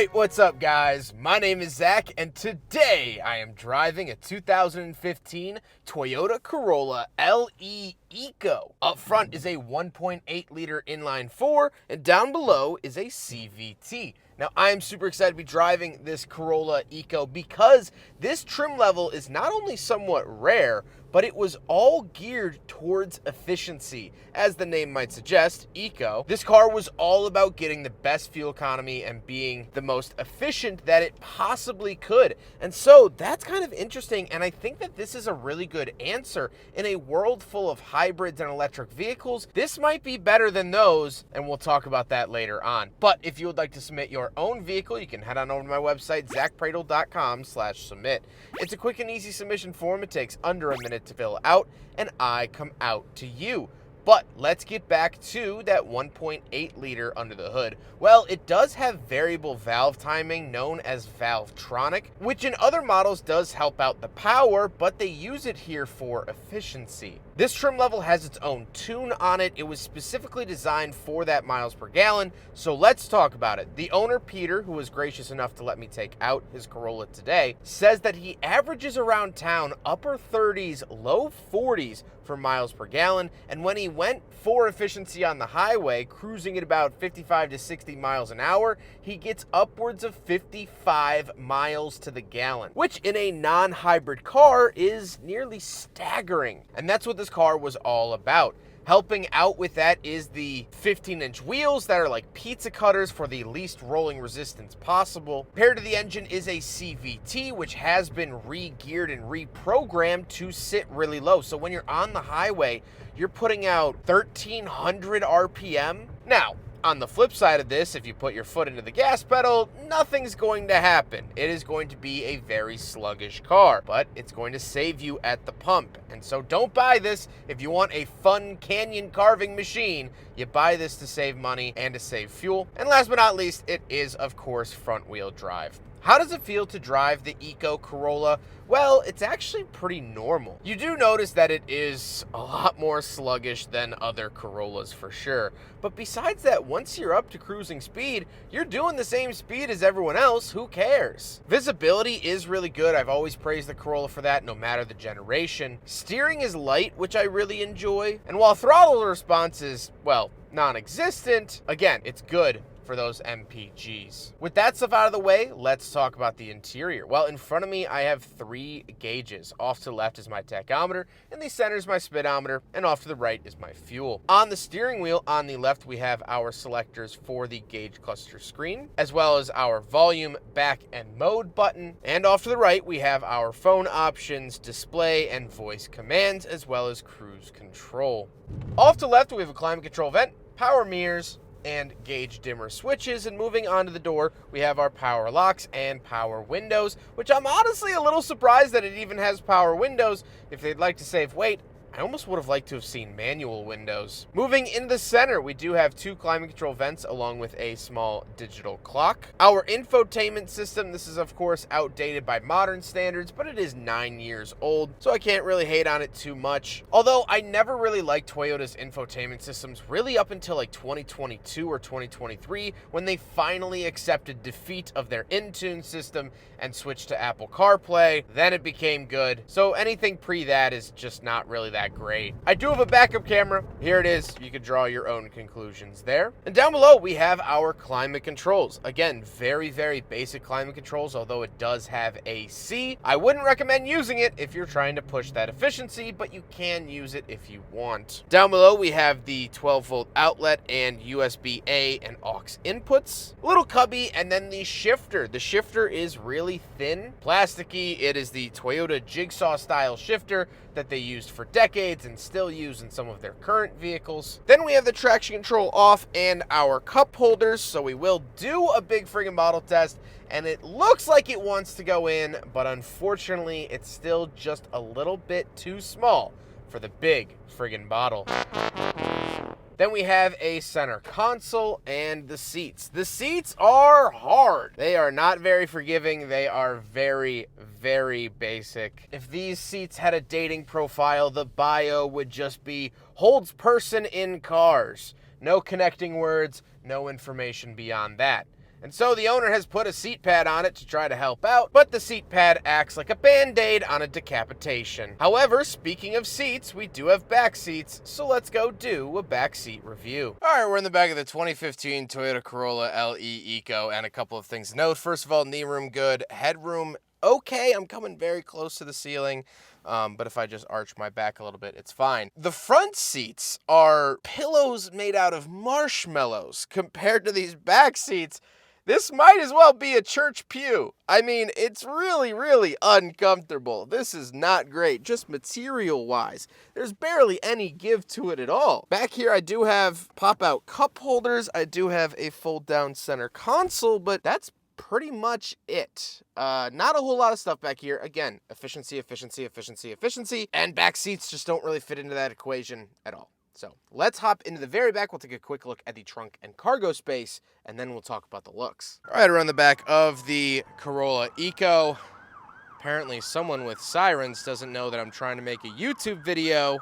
Alright, what's up guys? My name is Zack, and today I am driving a 2015 Toyota Corolla LE Eco. Up front is a 1.8 liter inline 4, and down below is a CVT. Now, I am super excited to be driving this Corolla Eco because this trim level is not only somewhat rare, but it was all geared towards efficiency. As the name might suggest, Eco, this car was all about getting the best fuel economy and being the most efficient that it possibly could. And so that's kind of interesting, and I think that this is a really good answer. In a world full of hybrids and electric vehicles, this might be better than those, and we'll talk about that later on. But if you would like to submit your own vehicle, you can head on over to my website, zackpradel.com/submit. It's a quick and easy submission form. It takes under a minute to fill out, and I come out to you. But let's get back to that 1.8 liter under the hood. Well, it does have variable valve timing known as Valvetronic, which in other models does help out the power, but they use it here for efficiency. This trim level has its own tune on it. It was specifically designed for that miles per gallon, so let's talk about it. The owner, Peter, who was gracious enough to let me take out his Corolla today, says that he averages around town upper 30s, low 40s for miles per gallon, and when he went for efficiency on the highway, cruising at about 55 to 60 miles an hour, he gets upwards of 55 miles to the gallon, which in a non-hybrid car is nearly staggering. And that's what this car was all about. Helping out with that is the 15-inch wheels that are like pizza cutters for the least rolling resistance possible. Paired to the engine is a CVT, which has been re-geared and reprogrammed to sit really low. So when you're on the highway, you're putting out 1,300 RPM. Now, on the flip side of this, if you put your foot into the gas pedal, nothing's going to happen. It is going to be a very sluggish car, but it's going to save you at the pump. And so don't buy this if you want a fun canyon carving machine. You buy this to save money and to save fuel. And last but not least, it is, of course, front-wheel drive. How does it feel to drive the Eco Corolla? Well, it's actually pretty normal. You do notice that it is a lot more sluggish than other Corollas for sure. But besides that, once you're up to cruising speed, you're doing the same speed as everyone else. Who cares? Visibility is really good. I've always praised the Corolla for that, no matter the generation. Steering is light, which I really enjoy. And while throttle response is, well, non-existent, again, it's good for those MPGs. With that stuff out of the way, let's talk about the interior. Well, in front of me, I have 3 gauges. Off to the left is my tachometer, in the center is my speedometer, and off to the right is my fuel. On the steering wheel, on the left, we have our selectors for the gauge cluster screen, as well as our volume, back, and mode button. And off to the right, we have our phone options, display, and voice commands, as well as cruise control. Off to the left, we have a climate control vent, power mirrors, and gauge dimmer switches. And moving onto the door, we have our power locks and power windows, which I'm honestly a little surprised that it even has power windows. If they'd like to save weight, I almost would have liked to have seen manual windows. Moving in the center, we do have 2 climate control vents along with a small digital clock. Our infotainment system, this is of course outdated by modern standards, but it is 9 years old, so I can't really hate on it too much. Although I never really liked Toyota's infotainment systems really up until like 2022 or 2023, when they finally accepted defeat of their Intune system and switched to Apple CarPlay. Then it became good. So anything pre that is just not really that great. I do have a backup camera. Here it is. You can draw your own conclusions there. And down below, we have our climate controls. Again, very, very basic climate controls, although it does have AC. I wouldn't recommend using it if you're trying to push that efficiency, but you can use it if you want. Down below, we have the 12-volt outlet and USB-A and aux inputs. A little cubby, and then the shifter. The shifter is really thin, plasticky. It is the Toyota Jigsaw style shifter that they used for decades and still use in some of their current vehicles. Then we have the traction control off and our cup holders, so we will do a big friggin' bottle test, and it looks like it wants to go in, but unfortunately it's still just a little bit too small for the big friggin' bottle. Then we have a center console and the seats. The seats are hard. They are not very forgiving. They are very, very basic. If these seats had a dating profile, the bio would just be holds person in cars. No connecting words, no information beyond that. And so the owner has put a seat pad on it to try to help out, but the seat pad acts like a band-aid on a decapitation. However, speaking of seats, we do have back seats, so let's go do a back seat review. All right, we're in the back of the 2015 Toyota Corolla LE Eco, and a couple of things to note. First of all, knee room good, headroom okay. I'm coming very close to the ceiling. But if I just arch my back a little bit, it's fine. The front seats are pillows made out of marshmallows compared to these back seats. This might as well be a church pew. I mean, it's really, really uncomfortable. This is not great, just material-wise. There's barely any give to it at all. Back here, I do have pop-out cup holders. I do have a fold-down center console, but that's pretty much it. Not a whole lot of stuff back here. Again, efficiency, efficiency, efficiency, efficiency, and back seats just don't really fit into that equation at all. So let's hop into the very back. We'll take a quick look at the trunk and cargo space, and then we'll talk about the looks. All right, around the back of the Corolla Eco. Apparently someone with sirens doesn't know that I'm trying to make a YouTube video.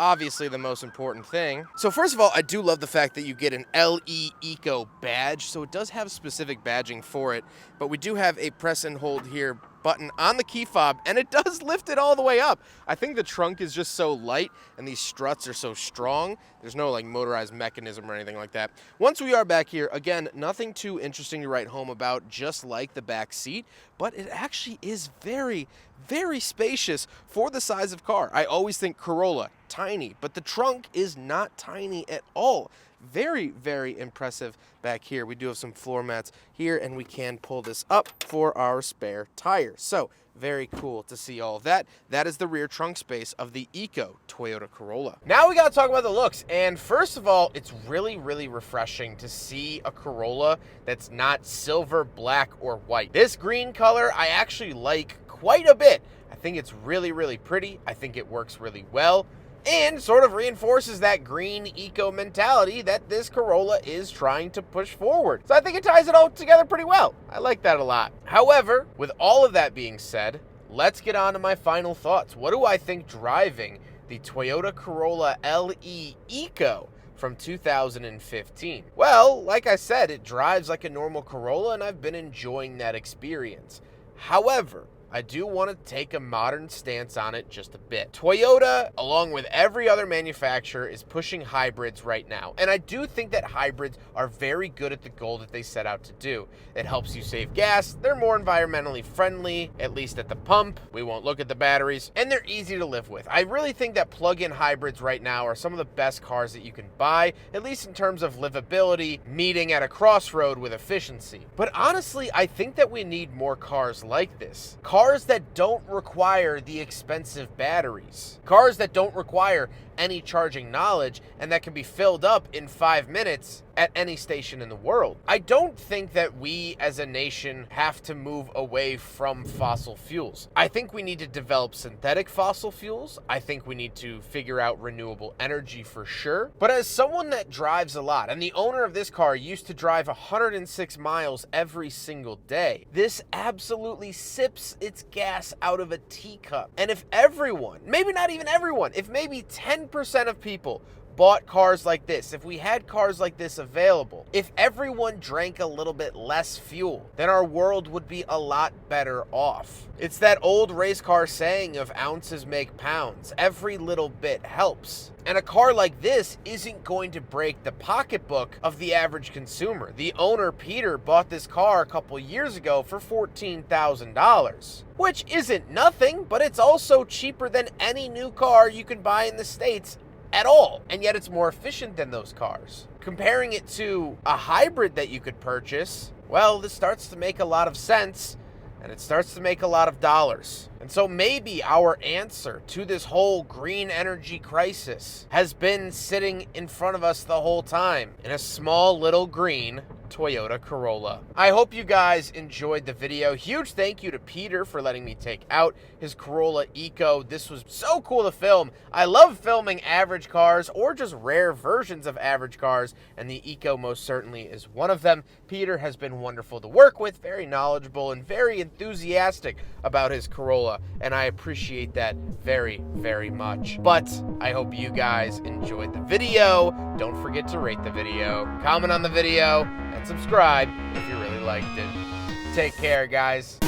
Obviously the most important thing. So first of all, I do love the fact that you get an LE Eco badge. So it does have specific badging for it, but we do have a press and hold here button on the key fob, and it does lift it all the way up. I think the trunk is just so light and these struts are so strong. There's no like motorized mechanism or anything like that. Once we are back here, again, nothing too interesting to write home about, just like the back seat, but it actually is very, very spacious for the size of car. I always think Corolla, tiny, but the trunk is not tiny at all. Very, very impressive back here. We do have some floor mats here, and we can pull this up for our spare tire. So very cool to see all of that. That is the rear trunk space of the Eco Toyota Corolla. Now we got to talk about the looks. And first of all, it's really, really refreshing to see a Corolla that's not silver, black, or white. This green color I actually like quite a bit. I think it's really, really pretty. I think it works really well, and sort of reinforces that green eco mentality that this Corolla is trying to push forward. So I think it ties it all together pretty well. I like that a lot. However, with all of that being said, let's get on to my final thoughts. What do I think driving the Toyota Corolla LE Eco from 2015? Well, like I said, it drives like a normal Corolla, and I've been enjoying that experience. However, I do want to take a modern stance on it just a bit. Toyota, along with every other manufacturer, is pushing hybrids right now. And I do think that hybrids are very good at the goal that they set out to do. It helps you save gas, they're more environmentally friendly, at least at the pump. We won't look at the batteries, and they're easy to live with. I really think that plug-in hybrids right now are some of the best cars that you can buy, at least in terms of livability, meeting at a crossroad with efficiency. But honestly, I think that we need more cars like this. Cars that don't require the expensive batteries. Cars that don't require any charging knowledge and that can be filled up in 5 minutes at any station in the world. I don't think that we as a nation have to move away from fossil fuels. I think we need to develop synthetic fossil fuels. I think we need to figure out renewable energy for sure. But as someone that drives a lot, and the owner of this car used to drive 106 miles every single day, this absolutely sips its gas out of a teacup. And if everyone, maybe not even everyone, if maybe 10% of people bought cars like this, if we had cars like this available, if everyone drank a little bit less fuel, then our world would be a lot better off. It's that old race car saying of ounces make pounds. Every little bit helps. And a car like this isn't going to break the pocketbook of the average consumer. The owner, Peter, bought this car a couple years ago for $14,000, which isn't nothing, but it's also cheaper than any new car you can buy in the States at all, and yet it's more efficient than those cars. Comparing it to a hybrid that you could purchase, well, this starts to make a lot of sense, and it starts to make a lot of dollars. And so maybe our answer to this whole green energy crisis has been sitting in front of us the whole time in a small little green Toyota Corolla. I hope you guys enjoyed the video. Huge thank you to Peter for letting me take out his Corolla Eco. This was so cool to film. I love filming average cars or just rare versions of average cars, and the Eco most certainly is one of them. Peter has been wonderful to work with, very knowledgeable and very enthusiastic about his Corolla, and I appreciate that very, very much. But I hope you guys enjoyed the video. Don't forget to rate the video, comment on the video, and subscribe if you really liked it. Take care, guys.